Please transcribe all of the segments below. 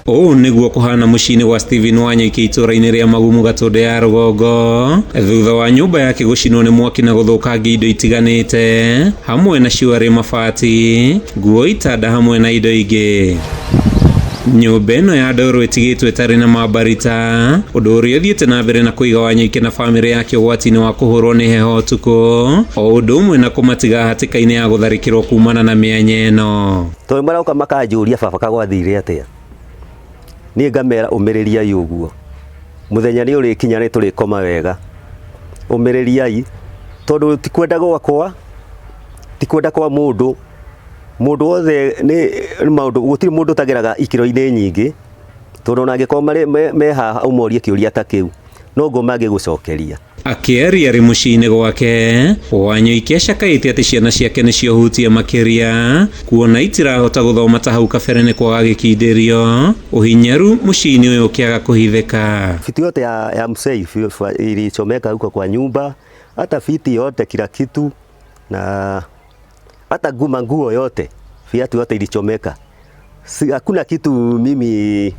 Ũũ nĩguo kũhana mũciĩ-inĩ gwa Stephen Wanyoike itũũra-inĩ rĩa Magumu Gatũndũ ya rũgongo, thutha wa nyũmba yake gũcinwo nĩ mwaki na gũthũkangia indo itiganĩte hamwe na ciũarĩ mabati, nguo, itanda hamwe na indo ingĩ. Nyũmba ĩno ya ndoro ĩtigĩtwo ĩtarĩ na mambarita, ũndũ ũrĩa ũthiĩte na mbere na kũiga Wanyoike na bamĩrĩ yake ũgwati-inĩ wa kũhũrwo nĩ heho ũtukũ, o ũndũ ũmwe na kũmatiga hatĩka-inĩ ya gũtharĩkĩrwo kumana na mĩanya ĩno. Tondũ maroka makanjũria baba kagwathire atĩa, niĩ ngamera ũmĩrĩriai ũguo, mũthenya nĩ ũrĩkinya nĩ tũrĩkoma wega, ũmĩrĩriai, tondũ tikwenda gwakwa, tikwenda kwa mũndũ wothe nĩ maũndũ, gũtirĩ mũndũ ũtageraga ikĩro-inĩ nyingĩ, tondũ ona angĩkorwo me haha ũmorie kĩũria ta kĩu no ngo mangĩgũcokeria. Akĩaria arĩ mũciĩ-inĩ gwake, Wanyoike acakaĩte atĩ ciana ciake nĩcio hutia makĩria, kuona itirahota gũthoma ta hau kabere nĩ kwaga gĩkindĩrio, ũhinyaru mũciĩ-inĩ ũyũ ũkĩaga kũhithĩka. Vitu yote ya mzee ilichomeka huko kwa nyumba, hata viti yote, kila kitu, na hata nguo yote, viatu yote ilichomeka. Hakuna kitu mimi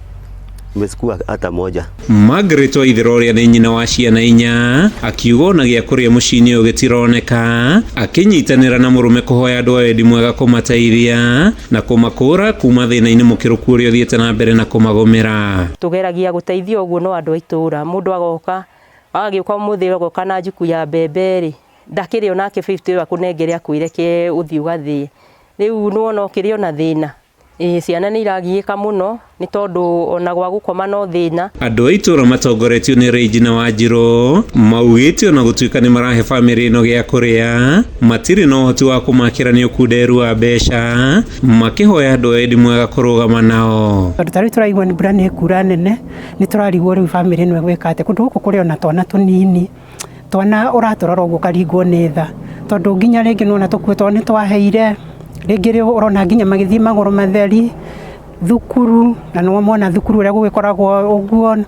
nimechukua hata moja. Margaret Waithĩra ũrĩa nĩ nyina wa ciana 4 akiuga ona gĩa kũrĩa mũciĩ-inĩ ũyũ gĩtironeka, akĩnyitanĩra na mũrũme kũhoya andũ a wendi mwega kũmateithia na kũmakũra kuma thĩna-inĩ mũkĩrũku ũrĩa ũthiĩte na mbere na kũmagũmĩra. Tũgeragia gũteithia ũguo no andũ a itũũra, mũndũ agoka agagĩũka mũthĩ agoka na njuku ya mbembe rĩ, ndakĩrĩ onake 50 akũnengere akwĩre ke ũthiĩ ũgathĩe. Rĩu nĩwona ũkĩrĩ ona thĩna, ciana nĩ iragiĩka mũno nĩ tondũ ona gwa gũkoma no thĩna. Andũ a itũũra matongoretio nĩ Regina Wanjirũ maugĩte ona gũtuĩka nĩ marahe bamĩrĩ ĩno gĩa kũrĩa, matirĩ na ũhoti wa kũmakĩra nĩ ũkunderu wa mbeca, makĩhoya andũ a wendi mwega kũrũgama nao. Tondũ tarĩ tũraigua mbura nĩ kura nene, nĩ tũrarigwo rĩu bamĩrĩ ĩno ĩgwĩka atĩa, kũndũ gũkũ kũrĩ ona twana tũnini, twana ũratũrora ũguo karingwo nĩ tha, tondũ nginya rĩngĩ nona tũkuĩtwo nĩ twaheire, rĩngĩ rĩu ũrona nginya magĩthiĩ magũrũ matheri thukuru, na no mona thukuru ũrĩa gũgĩkoragwo ũguo,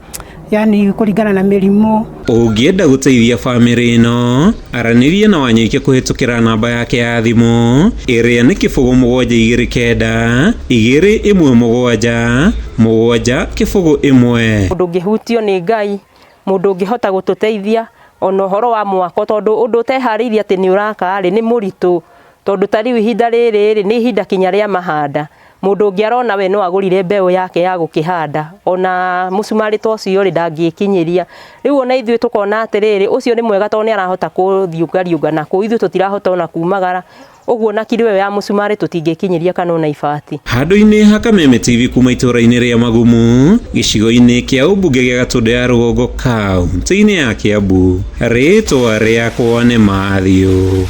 yani kũringana na mĩrimũ. Ũngĩenda gũteithia bamĩrĩ ĩno, aranĩria na Wanyoike kũhĩtũkĩra namba yake ya thimũ ĩrĩa nĩ 0729 217 701. Mũndũ ũngĩhutio nĩ Ngai, mũndũ ũngĩhota gũtũteithia ona ũhoro wa mwako, tondũ ũndũ ũteharĩirie atĩ nĩ ũraka rĩ nĩ mũritũ, tondũ tarĩu ihinda rĩrĩ nĩ ihinda kinya rĩa mahanda. Mũndũ ũngĩ arona we no agũrire mbeũ yake ya gũkĩhanda, ona mũcumarĩ ta ũcio rĩ ndangĩkinyĩria. Rĩu ona ithuĩ tũkona atĩrĩrĩ ũcio nĩ mwega tondũ nĩ arahota kũthiũngariũnga na kũu, ithuĩ tũtirahota ona kumagara, ũguo na kiro ĩyo ya mũcumarĩ tũtingĩkinyĩria kana ona ibati. Handũ-inĩ ha Kameme TV kuma itũũra-inĩ rĩa Magumu, gĩcigo-inĩ kĩa ũmbunge gĩa Gatũndũ ya rũgongo kaunti-inĩ ya Kiambu, rĩtwa rĩakwa nĩ Mathew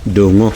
Ndung'u.